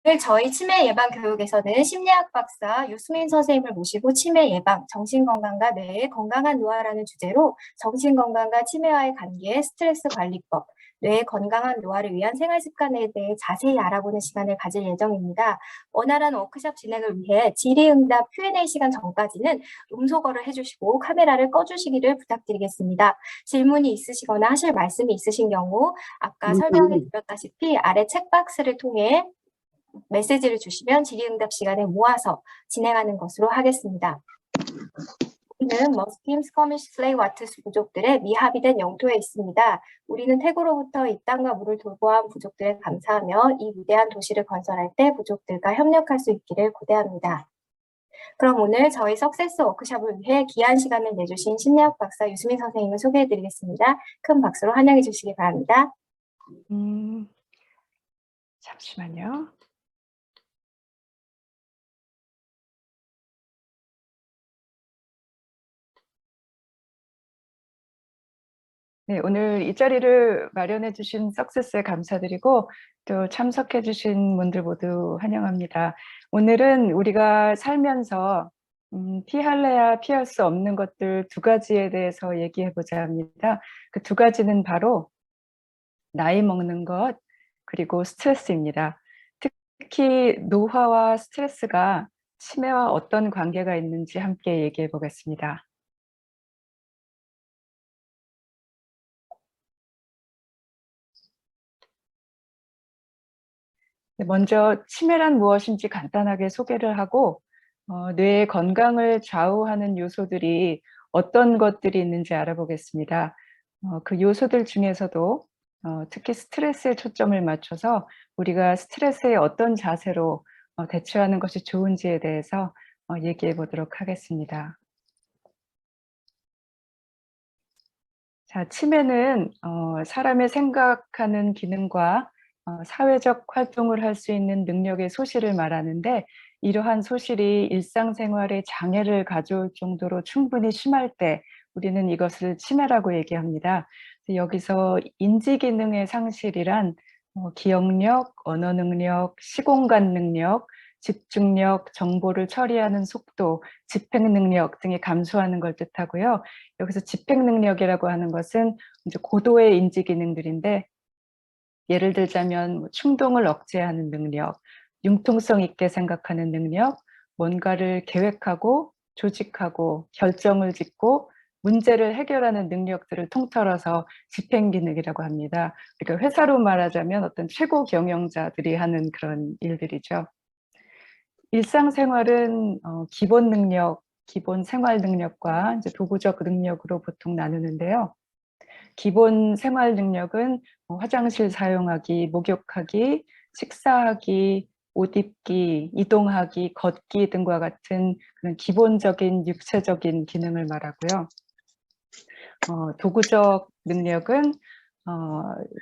오늘 저희 치매 예방 교육에서는 심리학 박사 유수민 선생님을 모시고 치매 예방, 정신건강과 뇌의 건강한 노화라는 주제로 정신건강과 치매와의 관계, 스트레스 관리법, 뇌의 건강한 노화를 위한 생활습관에 대해 자세히 알아보는 시간을 가질 예정입니다. 원활한 워크숍 진행을 위해 질의응답 Q&A 시간 전까지는 음소거를 해주시고 카메라를 꺼주시기를 부탁드리겠습니다. 질문이 있으시거나 하실 말씀이 있으신 경우 아까 설명해 드렸다시피 아래 책박스를 통해 메시지를 주시면 질의응답 시간에 모아서 진행하는 것으로 하겠습니다. 우리는 머스킴, 스커미시, 플레이, 와트스 부족들의 미합의된 영토에 있습니다. 우리는 태고로부터 이 땅과 물을 돌보아온 부족들에 감사하며 이 위대한 도시를 건설할 때 부족들과 협력할 수 있기를 고대합니다. 그럼 오늘 저희 석세스 워크숍을 위해 귀한 시간을 내주신 심리학 박사 유수민 선생님을 소개해드리겠습니다. 큰 박수로 환영해 주시기 바랍니다. 잠시만요. 네, 오늘 이 자리를 마련해 주신 석세스에 감사드리고 또 참석해 주신 분들 모두 환영합니다. 오늘은 우리가 살면서 피할래야 피할 수 없는 것들 두 가지에 대해서 얘기해 보자 합니다. 그 두 가지는 바로 나이 먹는 것 그리고 스트레스입니다. 특히 노화와 스트레스가 치매와 어떤 관계가 있는지 함께 얘기해 보겠습니다. 먼저 치매란 무엇인지 간단하게 소개를 하고 뇌의 건강을 좌우하는 요소들이 어떤 것들이 있는지 알아보겠습니다. 그 요소들 중에서도 특히 스트레스에 초점을 맞춰서 우리가 스트레스에 어떤 자세로 대처하는 것이 좋은지에 대해서 얘기해 보도록 하겠습니다. 자, 치매는 사람의 생각하는 기능과 사회적 활동을 할 수 있는 능력의 소실을 말하는데 이러한 소실이 일상생활에 장애를 가져올 정도로 충분히 심할 때 우리는 이것을 치매라고 얘기합니다. 여기서 인지기능의 상실이란 기억력, 언어 능력, 시공간 능력, 집중력, 정보를 처리하는 속도, 집행 능력 등이 감소하는 걸 뜻하고요. 여기서 집행 능력이라고 하는 것은 이제 고도의 인지 기능들인데 예를 들자면 충동을 억제하는 능력, 융통성 있게 생각하는 능력, 뭔가를 계획하고 조직하고 결정을 짓고 문제를 해결하는 능력들을 통틀어서 집행 기능이라고 합니다. 그러니까 회사로 말하자면 어떤 최고 경영자들이 하는 그런 일들이죠. 일상생활은 기본 능력, 기본 생활 능력과 이제 도구적 능력으로 보통 나누는데요. 기본 생활 능력은 화장실 사용하기, 목욕하기, 식사하기, 옷 입기, 이동하기, 걷기 등과 같은 그런 기본적인 육체적인 기능을 말하고요. 도구적 능력은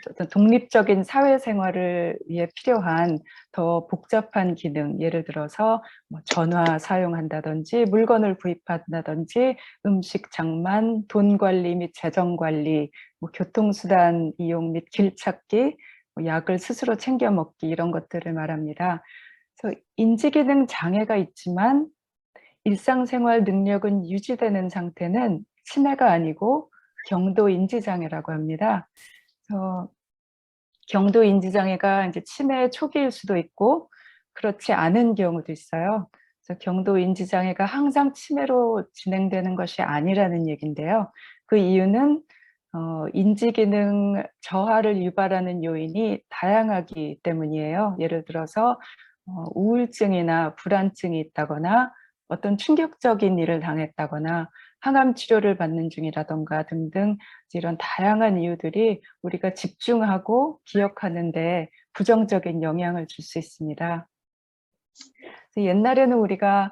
어떤 독립적인 사회생활을 위해 필요한 더 복잡한 기능, 예를 들어서 전화 사용한다든지 물건을 구입한다든지 음식 장만, 돈 관리 및 재정 관리, 교통수단 이용 및 길 찾기, 약을 스스로 챙겨 먹기 이런 것들을 말합니다. 그래서 인지기능 장애가 있지만 일상생활 능력은 유지되는 상태는 치매가 아니고 경도인지장애라고 합니다. 그래서 경도인지장애가 이제 치매 초기일 수도 있고 그렇지 않은 경우도 있어요. 그래서 경도인지장애가 항상 치매로 진행되는 것이 아니라는 얘기인데요. 그 이유는 인지기능 저하를 유발하는 요인이 다양하기 때문이에요. 예를 들어서 우울증이나 불안증이 있다거나 어떤 충격적인 일을 당했다거나 항암 치료를 받는 중이라던가 등등 이런 다양한 이유들이 우리가 집중하고 기억하는 데 부정적인 영향을 줄 수 있습니다. 옛날에는 우리가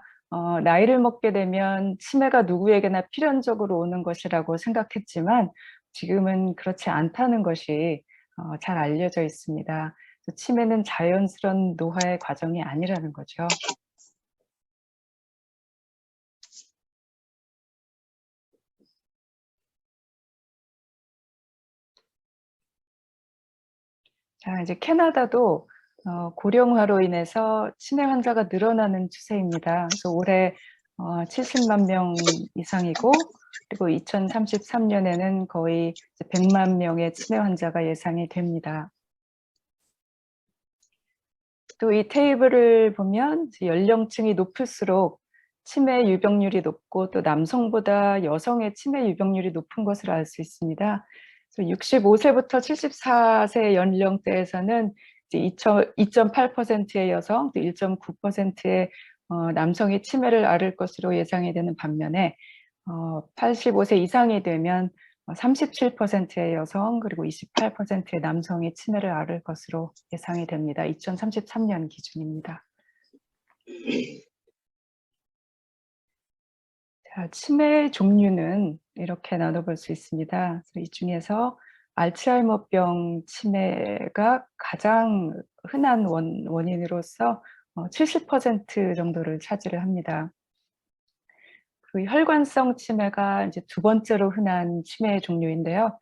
나이를 먹게 되면 치매가 누구에게나 필연적으로 오는 것이라고 생각했지만 지금은 그렇지 않다는 것이 잘 알려져 있습니다. 치매는 자연스러운 노화의 과정이 아니라는 거죠. 자, 이제 캐나다도 고령화로 인해서 치매 환자가 늘어나는 추세입니다. 그래서 올해 70만 명 이상이고, 그리고 2033년에는 거의 100만 명의 치매 환자가 예상이 됩니다. 또 이 테이블을 보면 연령층이 높을수록 치매 유병률이 높고, 또 남성보다 여성의 치매 유병률이 높은 것을 알 수 있습니다. 65세부터 74세 연령대에서는 이제 2.8%의 여성, 또 1.9%의 남성이 치매를 앓을 것으로 예상이 되는 반면에 85세 이상이 되면 37%의 여성, 그리고 28%의 남성이 치매를 앓을 것으로 예상이 됩니다. 2033년 기준입니다. 자, 치매 종류는 이렇게 나눠볼 수 있습니다. 이 중에서 알츠하이머병 치매가 가장 흔한 원인으로서 70% 정도를 차지를 합니다. 그 혈관성 치매가 이제 두 번째로 흔한 치매 종류인데요.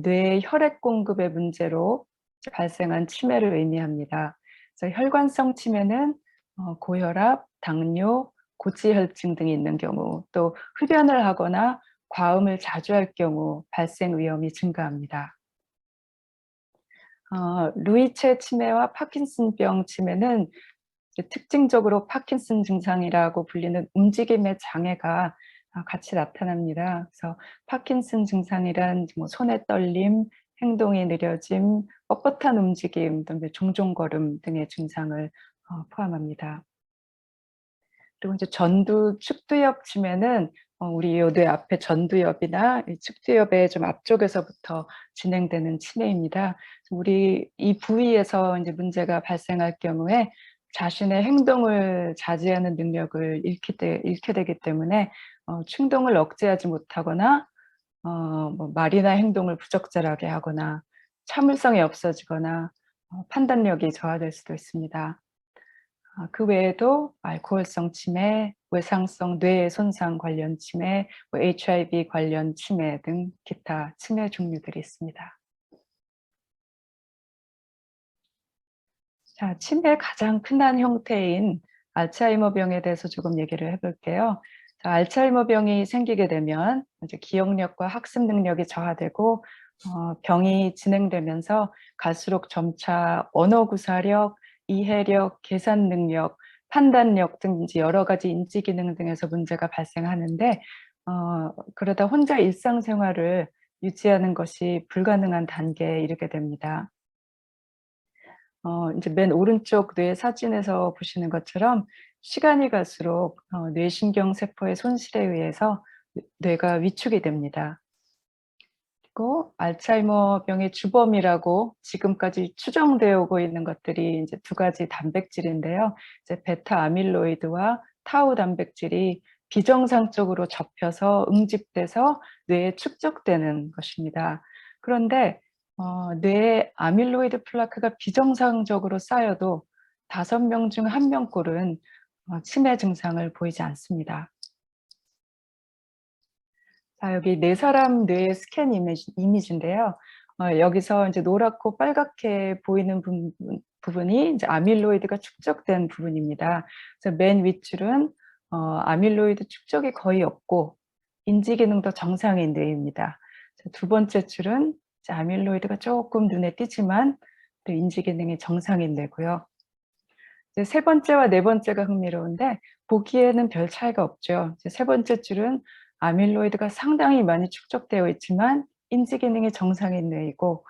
뇌 혈액 공급의 문제로 발생한 치매를 의미합니다. 그래서 혈관성 치매는 고혈압, 당뇨, 고지혈증 등이 있는 경우, 또 흡연을 하거나 과음을 자주 할 경우 발생 위험이 증가합니다. 루이체 치매와 파킨슨병 치매는 특징적으로 파킨슨 증상이라고 불리는 움직임의 장애가 같이 나타납니다. 그래서 파킨슨 증상이란 뭐 손의 떨림, 행동이 느려짐, 뻣뻣한 움직임, 또 종종걸음 등의 증상을 포함합니다. 그리고 이제 전두 측두엽 치매는 우리 요 뇌 앞에 전두엽이나 이 측두엽의 좀 앞쪽에서부터 진행되는 치매입니다. 우리 이 부위에서 이제 문제가 발생할 경우에 자신의 행동을 자제하는 능력을 잃게 되기 때문에 충동을 억제하지 못하거나 뭐 말이나 행동을 부적절하게 하거나 참을성이 없어지거나 판단력이 저하될 수도 있습니다. 그 외에도 알코올성 치매, 외상성 뇌 손상 관련 치매, 뭐 HIV 관련 치매 등 기타 치매 종류들이 있습니다. 자, 치매의 가장 흔한 형태인 알츠하이머병에 대해서 조금 얘기를 해볼게요. 자, 알츠하이머병이 생기게 되면 이제 기억력과 학습 능력이 저하되고 병이 진행되면서 갈수록 점차 언어 구사력, 이해력, 계산 능력, 판단력 등 이제 여러 가지 인지 기능 등에서 문제가 발생하는데 그러다 혼자 일상생활을 유지하는 것이 불가능한 단계에 이르게 됩니다. 이제 맨 오른쪽 뇌 사진에서 보시는 것처럼 시간이 갈수록 뇌신경 세포의 손실에 의해서 뇌가 위축이 됩니다. 그리고 알츠하이머병의 주범이라고 지금까지 추정되어 오고 있는 것들이 이제 두 가지 단백질인데요. 이제 베타 아밀로이드와 타우 단백질이 비정상적으로 접혀서 응집돼서 뇌에 축적되는 것입니다. 그런데 뇌에 아밀로이드 플라크가 비정상적으로 쌓여도 5명 중 1명꼴은 치매 증상을 보이지 않습니다. 자, 여기 네 사람 뇌의 스캔 이미지인데요. 여기서 이제 노랗고 빨갛게 보이는 부분이 이제 아밀로이드가 축적된 부분입니다. 그래서 맨 윗줄은 아밀로이드 축적이 거의 없고 인지 기능도 정상인 뇌입니다. 두 번째 줄은 이제 아밀로이드가 조금 눈에 띄지만 또 인지 기능이 정상인 뇌고요. 이제 세 번째와 네 번째가 흥미로운데 보기에는 별 차이가 없죠. 이제 세 번째 줄은 아밀로이드가 상당히 많이 축적되어 있지만 인지 기능이 정상인 뇌이고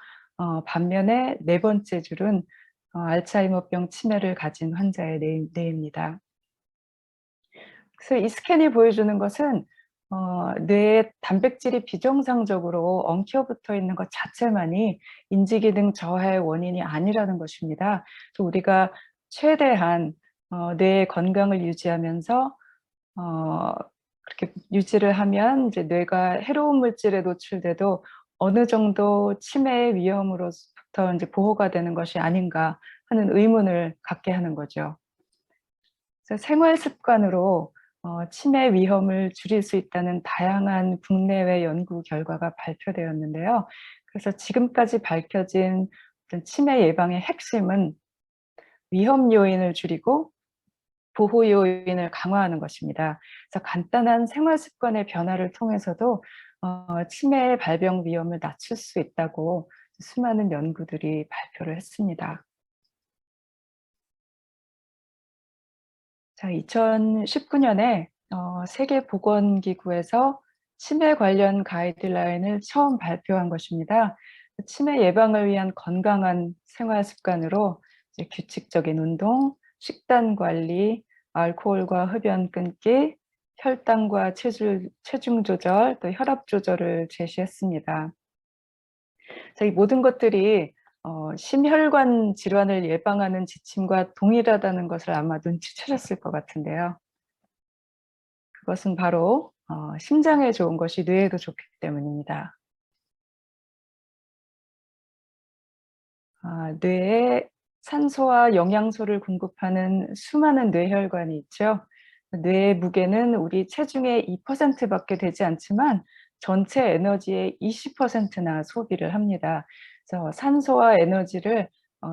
반면에 네 번째 줄은 알츠하이머병 치매를 가진 환자의 뇌입니다. 그래서 이 스캔이 보여주는 것은 뇌에 단백질이 비정상적으로 엉켜붙어 있는 것 자체만이 인지 기능 저하의 원인이 아니라는 것입니다. 그래서 우리가 최대한 뇌의 건강을 유지하면서 그렇게 유지를 하면 이제 뇌가 해로운 물질에 노출돼도 어느 정도 치매의 위험으로부터 이제 보호가 되는 것이 아닌가 하는 의문을 갖게 하는 거죠. 그래서 생활 습관으로 치매 위험을 줄일 수 있다는 다양한 국내외 연구 결과가 발표되었는데요. 그래서 지금까지 밝혀진 어떤 치매 예방의 핵심은 위험 요인을 줄이고 보호 요인을 강화하는 것입니다. 그래서 간단한 생활 습관의 변화를 통해서도 치매의 발병 위험을 낮출 수 있다고 수많은 연구들이 발표를 했습니다. 자, 2019년에 세계보건기구에서 치매 관련 가이드라인을 처음 발표한 것입니다. 치매 예방을 위한 건강한 생활 습관으로 이제 규칙적인 운동, 식단 관리, 알코올과 흡연 끊기, 혈당과 체중 조절, 또 혈압 조절을 제시했습니다. 이 모든 것들이 심혈관 질환을 예방하는 지침과 동일하다는 것을 아마 눈치채셨을 것 같은데요. 그것은 바로 심장에 좋은 것이 뇌에도 좋기 때문입니다. 뇌에 산소와 영양소를 공급하는 수많은 뇌혈관이 있죠. 뇌의 무게는 우리 체중의 2%밖에 되지 않지만 전체 에너지의 20%나 소비를 합니다. 그래서 산소와 에너지를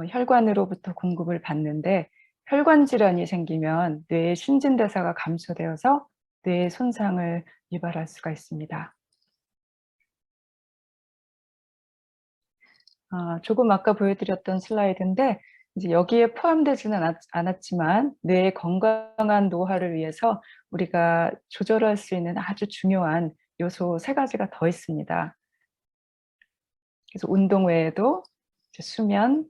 혈관으로부터 공급을 받는데 혈관 질환이 생기면 뇌의 신진대사가 감소되어서 뇌의 손상을 유발할 수가 있습니다. 조금 아까 보여드렸던 슬라이드인데 이제 여기에 포함되지는 않았지만 뇌의 건강한 노화를 위해서 우리가 조절할 수 있는 아주 중요한 요소 3가지가 더 있습니다. 그래서 운동 외에도 수면,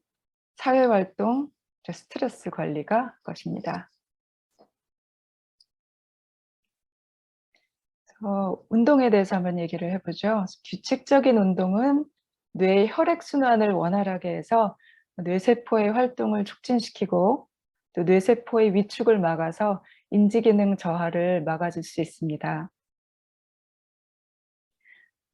사회활동, 스트레스 관리가 것입니다. 운동에 대해서 한번 얘기를 해보죠. 규칙적인 운동은 뇌의 혈액순환을 원활하게 해서 뇌세포의 활동을 촉진시키고 또 뇌세포의 위축을 막아서 인지기능 저하를 막아줄 수 있습니다.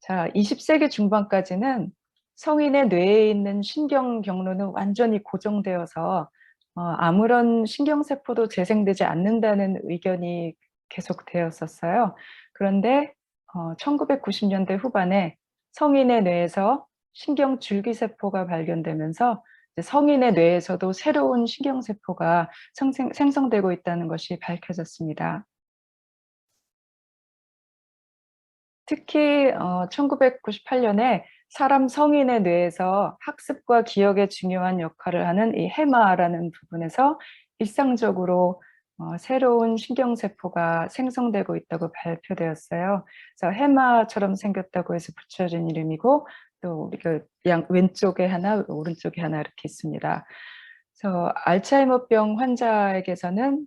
자, 20세기 중반까지는 성인의 뇌에 있는 신경 경로는 완전히 고정되어서 아무런 신경세포도 재생되지 않는다는 의견이 계속되었었어요. 그런데 1990년대 후반에 성인의 뇌에서 신경줄기세포가 발견되면서 성인의 뇌에서도 새로운 신경세포가 생성되고 있다는 것이 밝혀졌습니다. 특히 1998년에 사람 성인의 뇌에서 학습과 기억에 중요한 역할을 하는 이 해마라는 부분에서 일상적으로 새로운 신경세포가 생성되고 있다고 발표되었어요. 그래서 해마처럼 생겼다고 해서 붙여진 이름이고 또 우리가 왼쪽에 하나, 오른쪽에 하나 이렇게 있습니다. 그래서 알츠하이머병 환자에게서는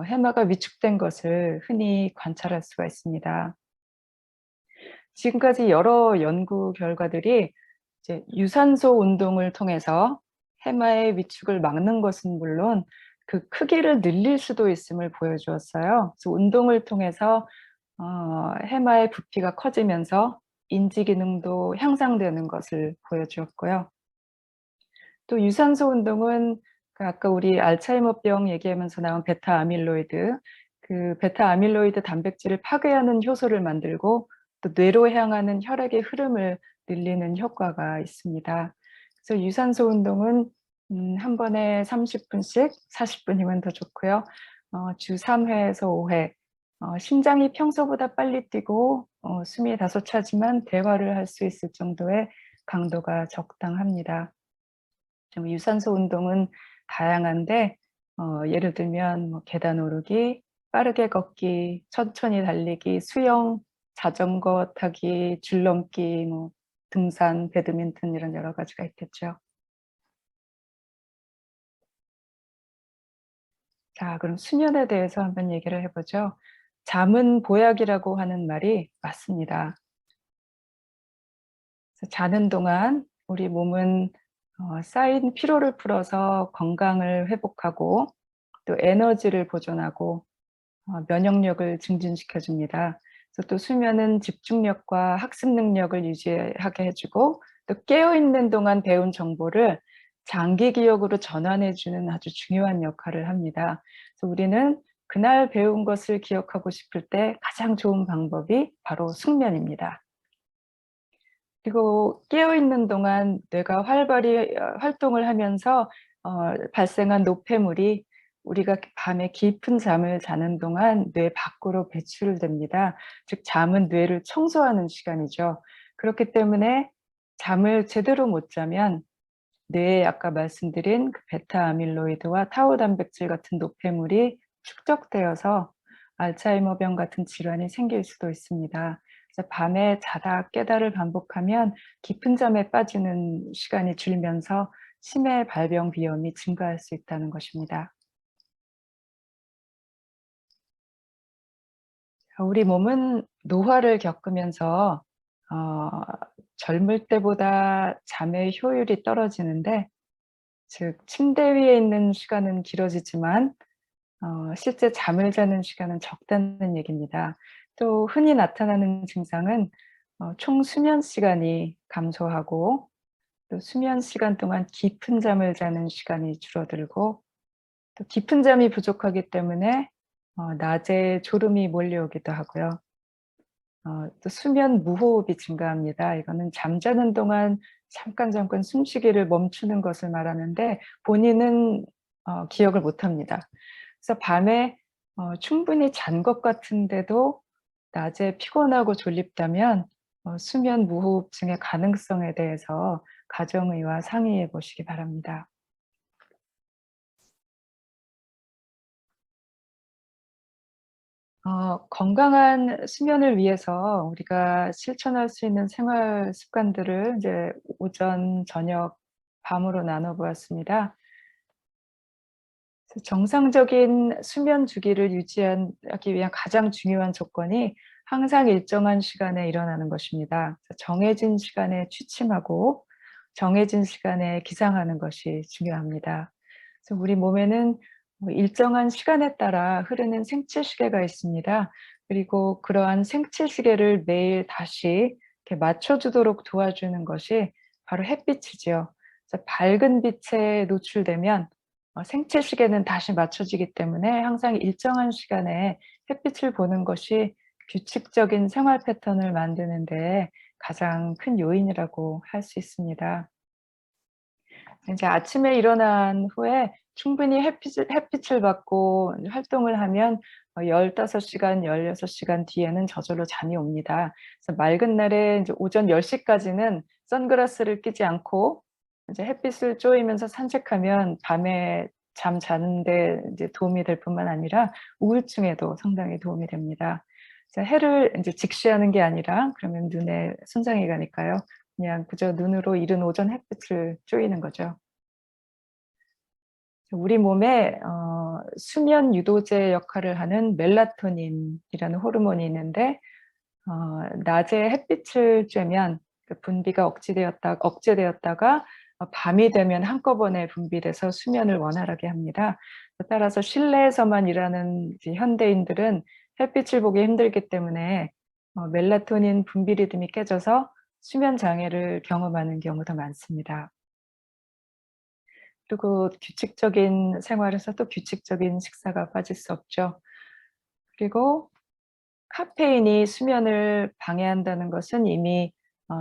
해마가 위축된 것을 흔히 관찰할 수가 있습니다. 지금까지 여러 연구 결과들이 이제 유산소 운동을 통해서 해마의 위축을 막는 것은 물론 그 크기를 늘릴 수도 있음을 보여주었어요. 그래서 운동을 통해서 해마의 부피가 커지면서 인지 기능도 향상되는 것을 보여주었고요. 또 유산소 운동은 아까 우리 알츠하이머병 얘기하면서 나온 베타 아밀로이드, 그 베타 아밀로이드 단백질을 파괴하는 효소를 만들고 또 뇌로 향하는 혈액의 흐름을 늘리는 효과가 있습니다. 그래서 유산소 운동은 한 번에 30분씩 40분이면 더 좋고요. 주 3회에서 5회. 심장이 평소보다 빨리 뛰고 숨이 다소 차지만 대화를 할 수 있을 정도의 강도가 적당합니다. 유산소 운동은 다양한데 예를 들면 계단 오르기, 빠르게 걷기, 천천히 달리기, 수영, 자전거 타기, 줄넘기, 등산, 배드민턴 이런 여러 가지가 있겠죠. 자, 그럼 수면에 대해서 한번 얘기를 해보죠. 잠은 보약이라고 하는 말이 맞습니다. 자는 동안 우리 몸은 쌓인 피로를 풀어서 건강을 회복하고 또 에너지를 보존하고 면역력을 증진시켜 줍니다. 그래서 또 수면은 집중력과 학습 능력을 유지하게 해주고 또 깨어있는 동안 배운 정보를 장기 기억으로 전환해 주는 아주 중요한 역할을 합니다. 그래서 우리는 그날 배운 것을 기억하고 싶을 때 가장 좋은 방법이 바로 숙면입니다. 그리고 깨어있는 동안 뇌가 활발히 활동을 하면서 발생한 노폐물이 우리가 밤에 깊은 잠을 자는 동안 뇌 밖으로 배출됩니다. 즉 잠은 뇌를 청소하는 시간이죠. 그렇기 때문에 잠을 제대로 못 자면 뇌에 아까 말씀드린 그 베타 아밀로이드와 타우 단백질 같은 노폐물이 축적되어서 알츠하이머병 같은 질환이 생길 수도 있습니다. 그래서 밤에 자다 깨다를 반복하면 깊은 잠에 빠지는 시간이 줄면서 치매 발병 위험이 증가할 수 있다는 것입니다. 우리 몸은 노화를 겪으면서 어, 젊을 때보다 잠의 효율이 떨어지는데, 즉 침대 위에 있는 시간은 길어지지만 실제 잠을 자는 시간은 적다는 얘기입니다. 또 흔히 나타나는 증상은 총 수면 시간이 감소하고, 또 수면 시간 동안 깊은 잠을 자는 시간이 줄어들고, 또 깊은 잠이 부족하기 때문에 낮에 졸음이 몰려오기도 하고요. 또 수면 무호흡이 증가합니다. 이거는 잠자는 동안 잠깐 숨쉬기를 멈추는 것을 말하는데 본인은 기억을 못 합니다. 그래서 밤에 충분히 잔 것 같은데도 낮에 피곤하고 졸립다면 수면 무호흡증의 가능성에 대해서 가정의와 상의해 보시기 바랍니다. 건강한 수면을 위해서 우리가 실천할 수 있는 생활 습관들을 이제 오전, 저녁, 밤으로 나눠 보았습니다. 그래서 정상적인 수면 주기를 유지하기 위한 가장 중요한 조건이 항상 일정한 시간에 일어나는 것입니다. 그래서 정해진 시간에 취침하고 정해진 시간에 기상하는 것이 중요합니다. 그래서 우리 몸에는 일정한 시간에 따라 흐르는 생체 시계가 있습니다. 그리고 그러한 생체 시계를 매일 다시 이렇게 맞춰주도록 도와주는 것이 바로 햇빛이지요. 그래서 밝은 빛에 노출되면 생체 시계는 다시 맞춰지기 때문에 항상 일정한 시간에 햇빛을 보는 것이 규칙적인 생활 패턴을 만드는 데 가장 큰 요인이라고 할 수 있습니다. 이제 아침에 일어난 후에 충분히 햇빛을 받고 활동을 하면 15시간, 16시간 뒤에는 저절로 잠이 옵니다. 그래서 맑은 날에 이제 오전 10시 까지는 선글라스를 끼지 않고 이제 햇빛을 쬐이면서 산책하면 밤에 잠자는 데 이제 도움이 될 뿐만 아니라 우울증에도 상당히 도움이 됩니다. 그래서 해를 이제 직시하는 게 아니라 그러면 눈에 손상이 가니까요. 그냥 그저 눈으로 이른 오전 햇빛을 쬐이는 거죠. 우리 몸에 수면 유도제 역할을 하는 멜라토닌이라는 호르몬이 있는데 낮에 햇빛을 쬐면 그 분비가 억제되었다가 밤이 되면 한꺼번에 분비돼서 수면을 원활하게 합니다. 따라서 실내에서만 일하는 이제 현대인들은 햇빛을 보기 힘들기 때문에 멜라토닌 분비 리듬이 깨져서 수면 장애를 경험하는 경우도 많습니다. 그리고 규칙적인 생활에서 또 규칙적인 식사가 빠질 수 없죠. 그리고 카페인이 수면을 방해한다는 것은 이미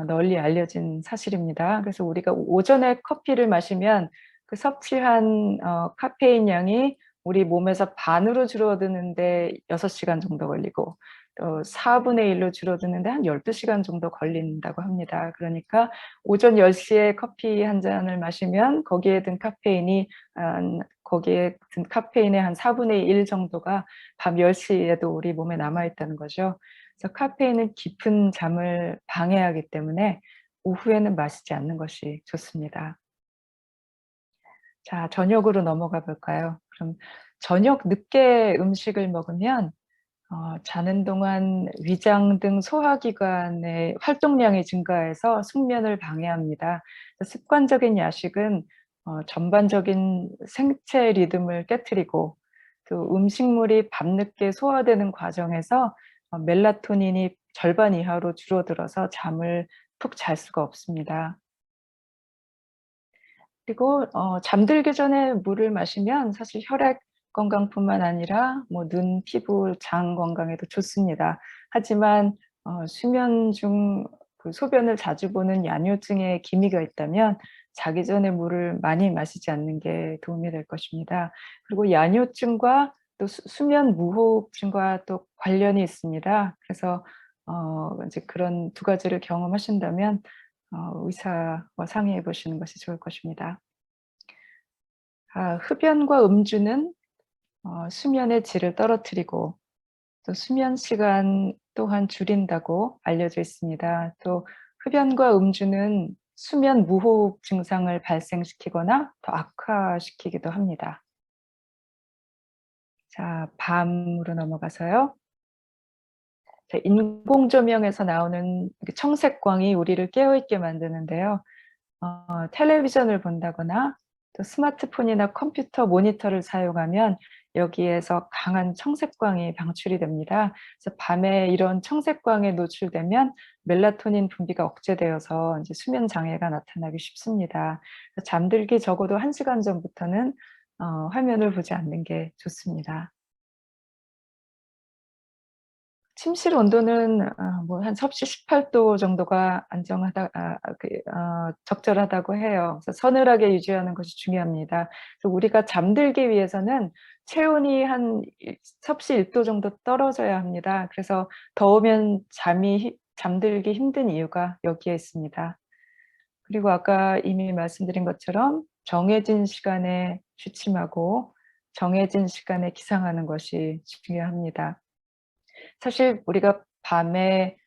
널리 알려진 사실입니다. 그래서 우리가 오전에 커피를 마시면 그 섭취한 카페인 양이 우리 몸에서 반으로 줄어드는데 6시간 정도 걸리고 또 4분의 1로 줄어드는데 한 12시간 정도 걸린다고 합니다. 그러니까 오전 10시에 커피 한 잔을 마시면 거기에 든 카페인의 한 4분의 1 정도가 밤 10시에도 우리 몸에 남아있다는 거죠. 그래서 카페인은 깊은 잠을 방해하기 때문에 오후에는 마시지 않는 것이 좋습니다. 자, 저녁으로 넘어가 볼까요? 그럼 저녁 늦게 음식을 먹으면 자는 동안 위장 등 소화기관의 활동량이 증가해서 숙면을 방해합니다. 습관적인 야식은 전반적인 생체 리듬을 깨트리고 또 음식물이 밤늦게 소화되는 과정에서 멜라토닌이 절반 이하로 줄어들어서 잠을 푹 잘 수가 없습니다. 그리고 잠들기 전에 물을 마시면 사실 혈액 건강뿐만 아니라 뭐 눈, 피부, 장 건강에도 좋습니다. 하지만 수면 중 그 소변을 자주 보는 야뇨증에 기미가 있다면 자기 전에 물을 많이 마시지 않는 게 도움이 될 것입니다. 그리고 야뇨증과 또 수면 무호흡증과 또 관련이 있습니다. 그래서 이제 그런 두 가지를 경험하신다면 의사와 상의해 보시는 것이 좋을 것입니다. 흡연과 음주는 수면의 질을 떨어뜨리고 또 수면 시간 또한 줄인다고 알려져 있습니다. 또 흡연과 음주는 수면 무호흡 증상을 발생시키거나 더 악화시키기도 합니다. 자, 밤으로 넘어가서요. 자, 인공 조명에서 나오는 청색광이 우리를 깨어있게 만드는데요. 텔레비전을 본다거나 또 스마트폰이나 컴퓨터 모니터를 사용하면 여기에서 강한 청색광이 방출이 됩니다. 그래서 밤에 이런 청색광에 노출되면 멜라토닌 분비가 억제되어서 이제 수면 장애가 나타나기 쉽습니다. 그래서 잠들기 적어도 1시간 전부터는 화면을 보지 않는 게 좋습니다. 침실 온도는 뭐 한 섭씨 18도 정도가 적절하다고 해요. 그래서 서늘하게 유지하는 것이 중요합니다. 그래서 우리가 잠들기 위해서는 체온이 한 섭씨 1도 정도 떨어져야 합니다. 그래서 더우면 잠들기 힘든 이유가 여기에 있습니다. 그리고 아까 이미 말씀드린 것처럼 정해진 시간에 취침하고 정해진 시간에 기상하는 것이 중요합니다. 사실 우리가 밤에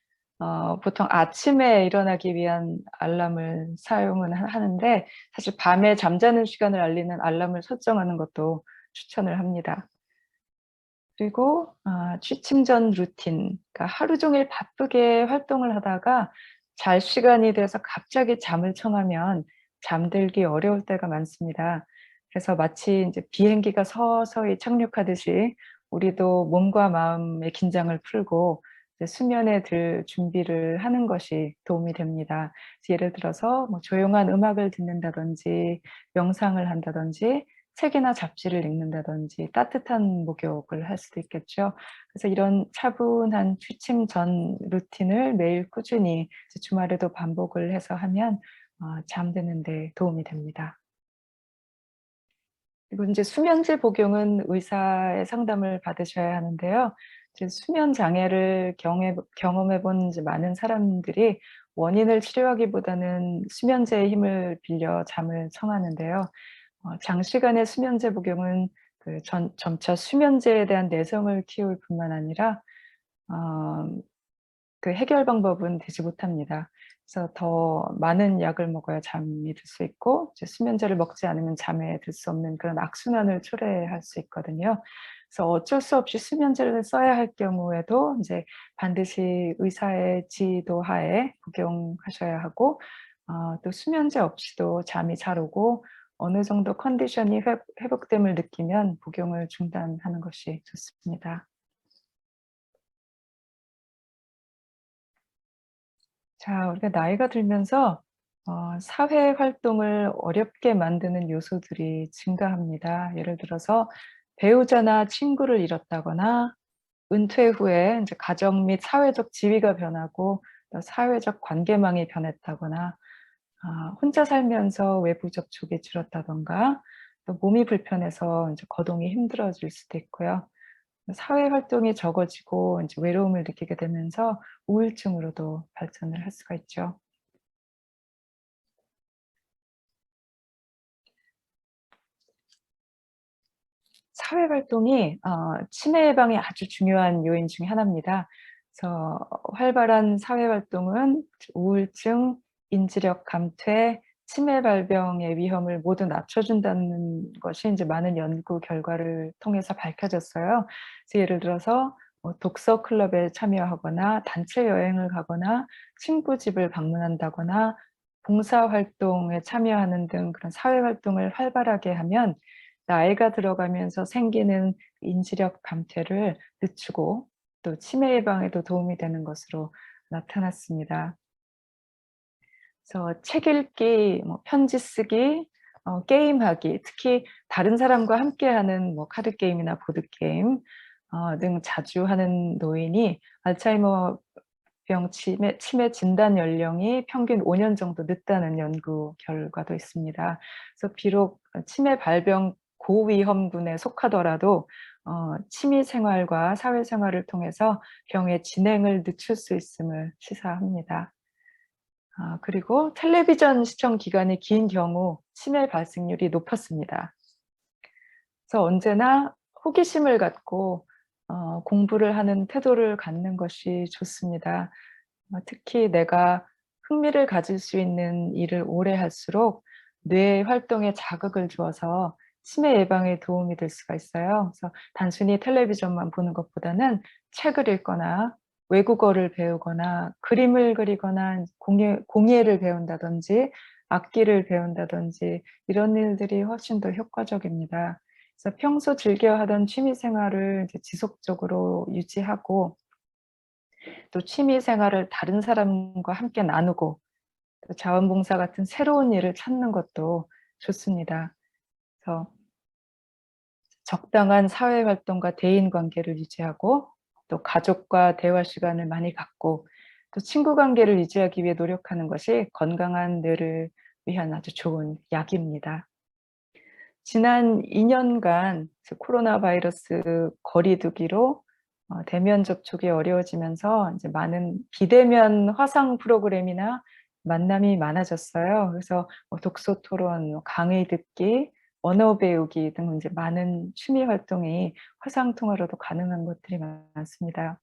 보통 아침에 일어나기 위한 알람을 사용은 하는데 사실 밤에 잠자는 시간을 알리는 알람을 설정하는 것도 추천을 합니다. 그리고 취침 전 루틴, 그러니까 하루 종일 바쁘게 활동을 하다가 잘 시간이 돼서 갑자기 잠을 청하면 잠들기 어려울 때가 많습니다. 그래서 마치 이제 비행기가 서서히 착륙하듯이 우리도 몸과 마음의 긴장을 풀고 이제 수면에 들 준비를 하는 것이 도움이 됩니다. 예를 들어서 뭐 조용한 음악을 듣는다든지 명상을 한다든지 책이나 잡지를 읽는다든지 따뜻한 목욕을 할 수도 있겠죠. 그래서 이런 차분한 취침 전 루틴을 매일 꾸준히 주말에도 반복을 해서 하면 잠드는 데 도움이 됩니다. 그리고 이제 수면제 복용은 의사의 상담을 받으셔야 하는데요. 이제 수면 장애를 경험해 본 많은 사람들이 원인을 치료하기보다는 수면제의 힘을 빌려 잠을 청하는데요. 장시간의 수면제 복용은 점차 수면제에 대한 내성을 키울 뿐만 아니라 어 그 해결 방법은 되지 못합니다. 그래서 더 많은 약을 먹어야 잠이 들 수 있고 이제 수면제를 먹지 않으면 잠에 들 수 없는 그런 악순환을 초래할 수 있거든요. 그래서 어쩔 수 없이 수면제를 써야 할 경우에도 이제 반드시 의사의 지도하에 복용하셔야 하고 또 수면제 없이도 잠이 잘 오고 어느 정도 컨디션이 회복됨을 느끼면 복용을 중단하는 것이 좋습니다. 자, 우리가 나이가 들면서 사회 활동을 어렵게 만드는 요소들이 증가합니다. 예를 들어서 배우자나 친구를 잃었다거나 은퇴 후에 이제 가정 및 사회적 지위가 변하고 또 사회적 관계망이 변했다거나 혼자 살면서 외부 접촉이 줄었다든가 또 몸이 불편해서 이제 거동이 힘들어질 수도 있고요. 사회 활동이 적어지고 이제 외로움을 느끼게 되면서 우울증으로도 발전을 할 수가 있죠. 사회 활동이 치매 예방에 아주 중요한 요인 중에 하나입니다. 그래서 활발한 사회 활동은 우울증, 인지력 감퇴, 치매 발병의 위험을 모두 낮춰준다는 것이 이제 많은 연구 결과를 통해서 밝혀졌어요. 그래서 예를 들어서 독서 클럽에 참여하거나 단체 여행을 가거나 친구 집을 방문한다거나 봉사 활동에 참여하는 등 그런 사회 활동을 활발하게 하면 나이가 들어가면서 생기는 인지력 감퇴를 늦추고 또 치매 예방에도 도움이 되는 것으로 나타났습니다. 그래서 책 읽기, 뭐 편지 쓰기, 게임하기, 특히 다른 사람과 함께하는 뭐 카드 게임이나 보드 게임 등 자주 하는 노인이 알츠하이머 치매 진단 연령이 평균 5년 정도 늦다는 연구 결과도 있습니다. 그래서 비록 치매 발병 고위험군에 속하더라도 취미 생활과 사회 생활을 통해서 병의 진행을 늦출 수 있음을 시사합니다. 그리고 텔레비전 시청 기간이 긴 경우 치매 발생률이 높았습니다. 그래서 언제나 호기심을 갖고 공부를 하는 태도를 갖는 것이 좋습니다. 특히 내가 흥미를 가질 수 있는 일을 오래 할수록 뇌 활동에 자극을 주어서 치매 예방에 도움이 될 수가 있어요. 그래서 단순히 텔레비전만 보는 것보다는 책을 읽거나 외국어를 배우거나 그림을 그리거나 공예를 배운다든지 악기를 배운다든지 이런 일들이 훨씬 더 효과적입니다. 그래서 평소 즐겨 하던 취미 생활을 이제 지속적으로 유지하고 또 취미 생활을 다른 사람과 함께 나누고 또 자원봉사 같은 새로운 일을 찾는 것도 좋습니다. 그래서 적당한 사회 활동과 대인 관계를 유지하고 또 가족과 대화 시간을 많이 갖고 또 친구 관계를 유지하기 위해 노력하는 것이 건강한 뇌를 위한 아주 좋은 약입니다. 지난 2년간 코로나 바이러스 거리두기로 대면 접촉이 어려워지면서 이제 많은 비대면 화상 프로그램이나 만남이 많아졌어요. 그래서 독서 토론, 강의 듣기, 언어 배우기 등 이제 많은 취미 활동이 화상 통화로도 가능한 것들이 많습니다.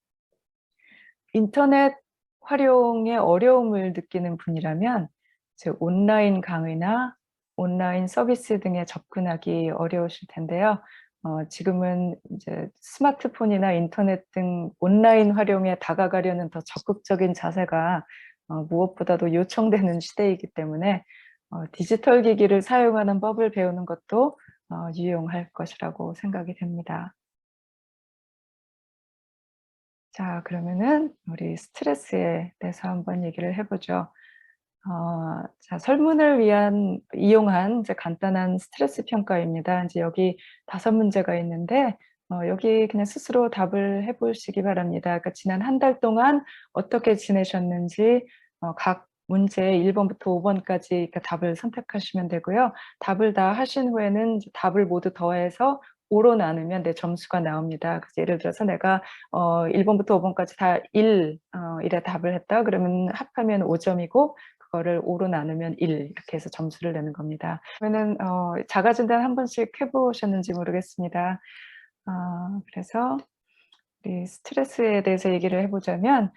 인터넷 활용에 어려움을 느끼는 분이라면 이제 온라인 강의나 온라인 서비스 등에 접근하기 어려우실 텐데요. 지금은 이제 스마트폰이나 인터넷 등 온라인 활용에 다가가려는 더 적극적인 자세가 무엇보다도 요청되는 시대이기 때문에 디지털 기기를 사용하는 법을 배우는 것도 유용할 것이라고 생각이 됩니다. 자, 그러면은 우리 스트레스에 대해서 한번 얘기를 해보죠. 자, 설문을 이용한 이제 간단한 스트레스 평가입니다. 이제 여기 5문제가 있는데, 여기 그냥 스스로 답을 해보시기 바랍니다. 그러니까 지난 한 달 동안 어떻게 지내셨는지, 각 문제 1번부터 5번까지 그러니까 답을 선택하시면 되고요. 답을 다 하신 후에는 이제 답을 모두 더해서 5로 나누면 내 점수가 나옵니다. 그래서 예를 들어서 내가 1번부터 5번까지 다 1에 답을 했다. 그러면 합하면 5점이고 그거를 5로 나누면 1 이렇게 해서 점수를 내는 겁니다. 그러면은 자가진단 한 번씩 해보셨는지 모르겠습니다. 그래서 우리 스트레스에 대해서 얘기를 해보자면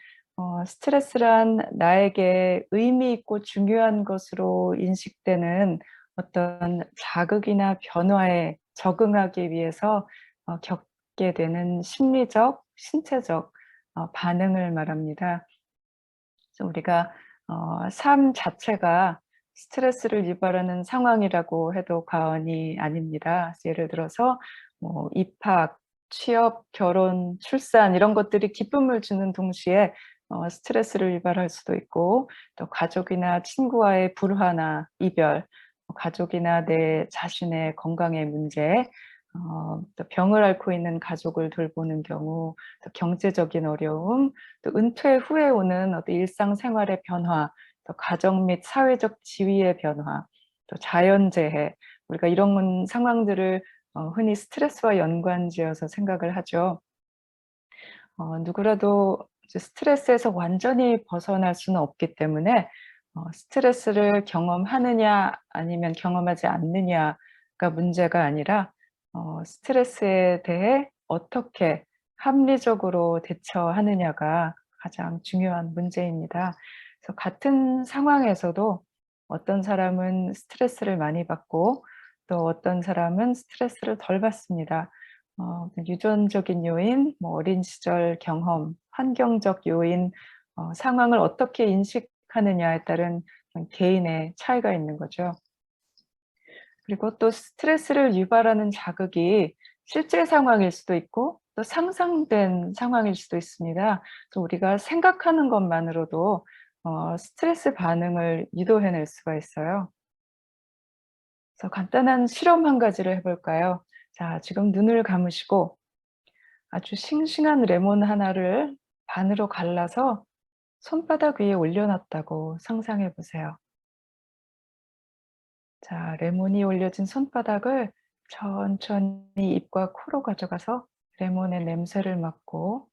스트레스란 나에게 의미 있고 중요한 것으로 인식되는 어떤 자극이나 변화에 적응하기 위해서 겪게 되는 심리적, 신체적 반응을 말합니다. 그래서 우리가 삶 자체가 스트레스를 유발하는 상황이라고 해도 과언이 아닙니다. 예를 들어서 뭐 입학, 취업, 결혼, 출산 이런 것들이 기쁨을 주는 동시에 스트레스를 유발할 수도 있고 또 가족이나 친구와의 불화나 이별, 가족이나 내 자신의 건강의 문제, 또 병을 앓고 있는 가족을 돌보는 경우, 또 경제적인 어려움, 또 은퇴 후에 오는 어떤 일상생활의 변화, 또 가정 및 사회적 지위의 변화, 또 자연재해, 우리가 이런 상황들을 흔히 스트레스와 연관지어서 생각을 하죠. 누구라도 이제 스트레스에서 완전히 벗어날 수는 없기 때문에 스트레스를 경험하느냐 아니면 경험하지 않느냐가 문제가 아니라 스트레스에 대해 어떻게 합리적으로 대처하느냐가 가장 중요한 문제입니다. 그래서 같은 상황에서도 어떤 사람은 스트레스를 많이 받고 또 어떤 사람은 스트레스를 덜 받습니다. 유전적인 요인, 뭐 어린 시절 경험, 환경적 요인, 상황을 어떻게 인식하느냐에 따른 개인의 차이가 있는 거죠. 그리고 또 스트레스를 유발하는 자극이 실제 상황일 수도 있고 또 상상된 상황일 수도 있습니다. 또 우리가 생각하는 것만으로도 스트레스 반응을 유도해낼 수가 있어요. 그래서 간단한 실험 한 가지를 해볼까요? 자, 지금 눈을 감으시고 아주 싱싱한 레몬 하나를 반으로 갈라서 손바닥 위에 올려놨다고 상상해 보세요. 자, 레몬이 올려진 손바닥을 천천히 입과 코로 가져가서 레몬의 냄새를 맡고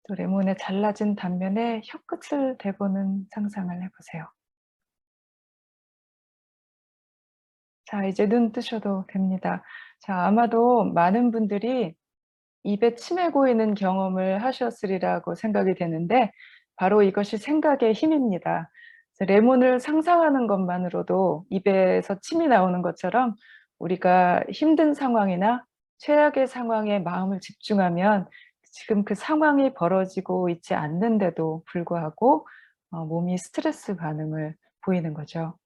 또 레몬의 잘라진 단면에 혀끝을 대보는 상상을 해보세요. 자, 이제 눈 뜨셔도 됩니다. 자, 아마도 많은 분들이 입에 침이 고이는 경험을 하셨으리라고 생각이 되는데 바로 이것이 생각의 힘입니다. 그래서 레몬을 상상하는 것만으로도 입에서 침이 나오는 것처럼 우리가 힘든 상황이나 최악의 상황에 마음을 집중하면 지금 그 상황이 벌어지고 있지 않는데도 불구하고 몸이 스트레스 반응을 보이는 거죠.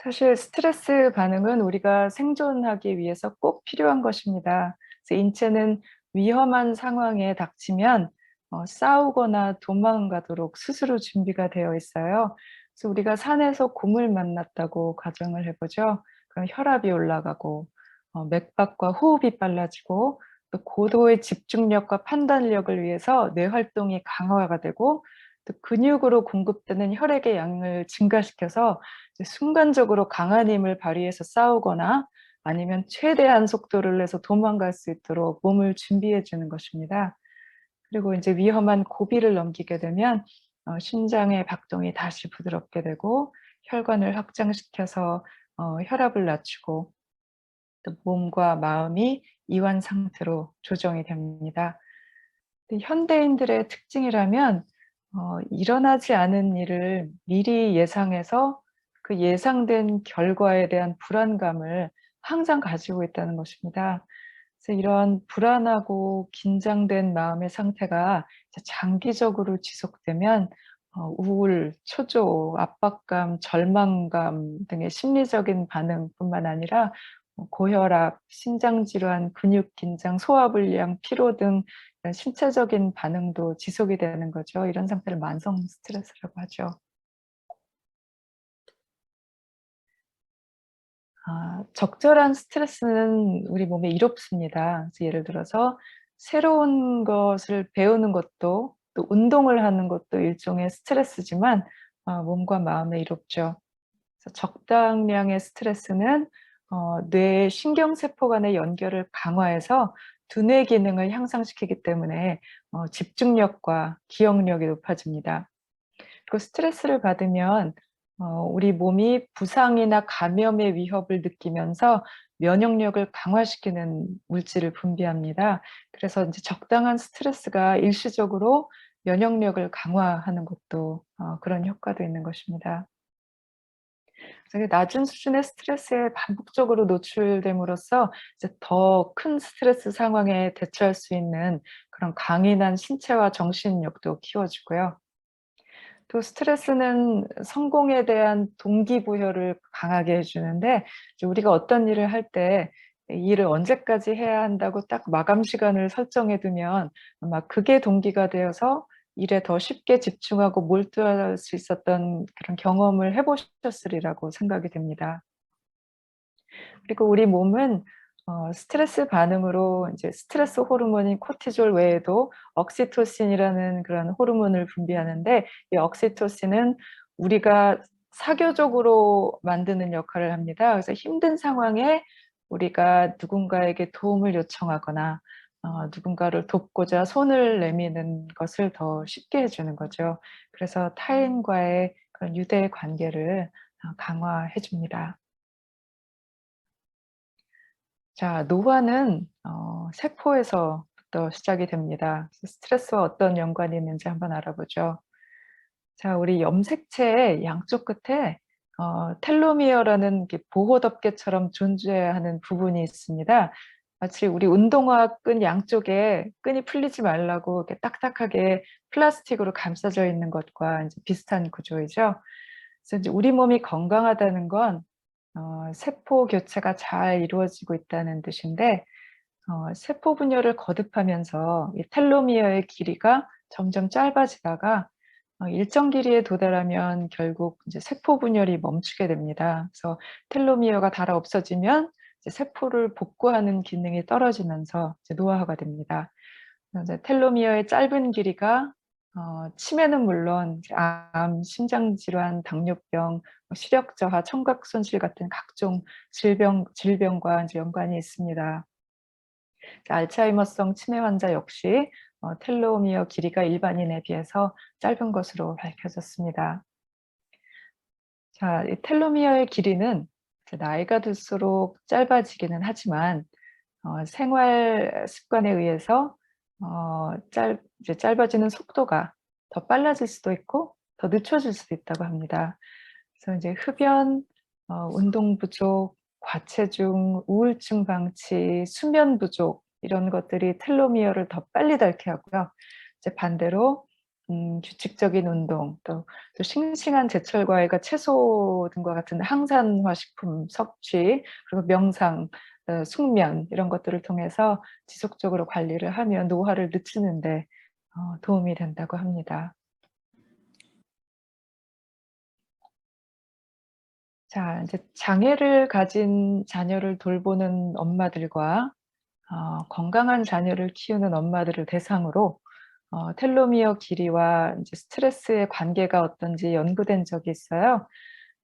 사실 스트레스 반응은 우리가 생존하기 위해서 꼭 필요한 것입니다. 그래서 인체는 위험한 상황에 닥치면 싸우거나 도망가도록 스스로 준비가 되어 있어요. 그래서 우리가 산에서 곰을 만났다고 가정을 해보죠. 그럼 혈압이 올라가고 맥박과 호흡이 빨라지고 또 고도의 집중력과 판단력을 위해서 뇌 활동이 강화가 되고 또 근육으로 공급되는 혈액의 양을 증가시켜서 순간적으로 강한 힘을 발휘해서 싸우거나 아니면 최대한 속도를 내서 도망갈 수 있도록 몸을 준비해 주는 것입니다. 그리고 이제 위험한 고비를 넘기게 되면 심장의 박동이 다시 부드럽게 되고 혈관을 확장시켜서 혈압을 낮추고 또 몸과 마음이 이완 상태로 조정이 됩니다. 현대인들의 특징이라면 일어나지 않은 일을 미리 예상해서 그 예상된 결과에 대한 불안감을 항상 가지고 있다는 것입니다. 그래서 이런 불안하고 긴장된 마음의 상태가 장기적으로 지속되면 우울, 초조, 압박감, 절망감 등의 심리적인 반응뿐만 아니라 고혈압, 심장질환, 근육 긴장, 소화불량, 피로 등 이런 신체적인 반응도 지속이 되는 거죠. 이런 상태를 만성 스트레스라고 하죠. 적절한 스트레스는 우리 몸에 이롭습니다. 그래서 예를 들어서 새로운 것을 배우는 것도 또 운동을 하는 것도 일종의 스트레스지만 몸과 마음에 이롭죠. 그래서 적당량의 스트레스는 뇌의 신경세포 간의 연결을 강화해서 두뇌 기능을 향상시키기 때문에 집중력과 기억력이 높아집니다. 그 스트레스를 받으면 우리 몸이 부상이나 감염의 위협을 느끼면서 면역력을 강화시키는 물질을 분비합니다. 그래서 이제 적당한 스트레스가 일시적으로 면역력을 강화하는 것도 그런 효과도 있는 것입니다. 그래서 낮은 수준의 스트레스에 반복적으로 노출됨으로써 이제 더 큰 스트레스 상황에 대처할 수 있는 그런 강인한 신체와 정신력도 키워주고요. 또 스트레스는 성공에 대한 동기부여를 강하게 해주는데 이제 우리가 어떤 일을 할 때 이 일을 언제까지 해야 한다고 딱 마감 시간을 설정해 두면 아마 그게 동기가 되어서 일에 더 쉽게 집중하고 몰두할 수 있었던 그런 경험을 해 보셨으리라고 생각이 됩니다. 그리고 우리 몸은 스트레스 반응으로 이제 스트레스 호르몬인 코티졸 외에도 옥시토신이라는 그런 호르몬을 분비하는데 이 옥시토신은 우리가 사교적으로 만드는 역할을 합니다. 그래서 힘든 상황에 우리가 누군가에게 도움을 요청하거나 누군가를 돕고자 손을 내미는 것을 더 쉽게 해 주는 거죠. 그래서 타인과의 그런 유대 관계를 강화해 줍니다. 자, 노화는 세포에서부터 시작이 됩니다. 스트레스와 어떤 연관이 있는지 한번 알아보죠. 자, 우리 염색체의 양쪽 끝에 텔로미어라는 이렇게 보호 덮개처럼 존재하는 부분이 있습니다. 마치 우리 운동화 끈 양쪽에 끈이 풀리지 말라고 이렇게 딱딱하게 플라스틱으로 감싸져 있는 것과 이제 비슷한 구조이죠. 그래서 이제 우리 몸이 건강하다는 건 세포 교체가 잘 이루어지고 있다는 뜻인데 세포 분열을 거듭하면서 이 텔로미어의 길이가 점점 짧아지다가 일정 길이에 도달하면 결국 이제 세포 분열이 멈추게 됩니다. 그래서 텔로미어가 닳아 없어지면 이제 세포를 복구하는 기능이 떨어지면서 이제 노화가 됩니다. 이제 텔로미어의 짧은 길이가 치매는 물론 이제 암, 심장질환, 당뇨병, 시력 저하, 청각 손실 같은 각종 질병과 이제 연관이 있습니다. 알츠하이머성 치매 환자 역시 텔로미어 길이가 일반인에 비해서 짧은 것으로 밝혀졌습니다. 자, 이 텔로미어의 길이는 이제 나이가 들수록 짧아지기는 하지만 생활 습관에 의해서 이제 짧아지는 속도가 더 빨라질 수도 있고 더 늦춰질 수도 있다고 합니다. 그래서 이제 흡연, 운동 부족, 과체중, 우울증 방치, 수면 부족 이런 것들이 텔로미어를 더 빨리 닳게 하고요. 이제 반대로 규칙적인 운동, 또 싱싱한 제철 과일과 채소 등과 같은 항산화 식품 섭취, 그리고 명상, 숙면 이런 것들을 통해서 지속적으로 관리를 하면 노화를 늦추는 데 도움이 된다고 합니다. 자, 이제 장애를 가진 자녀를 돌보는 엄마들과 건강한 자녀를 키우는 엄마들을 대상으로 텔로미어 길이와 이제 스트레스의 관계가 어떤지 연구된 적이 있어요.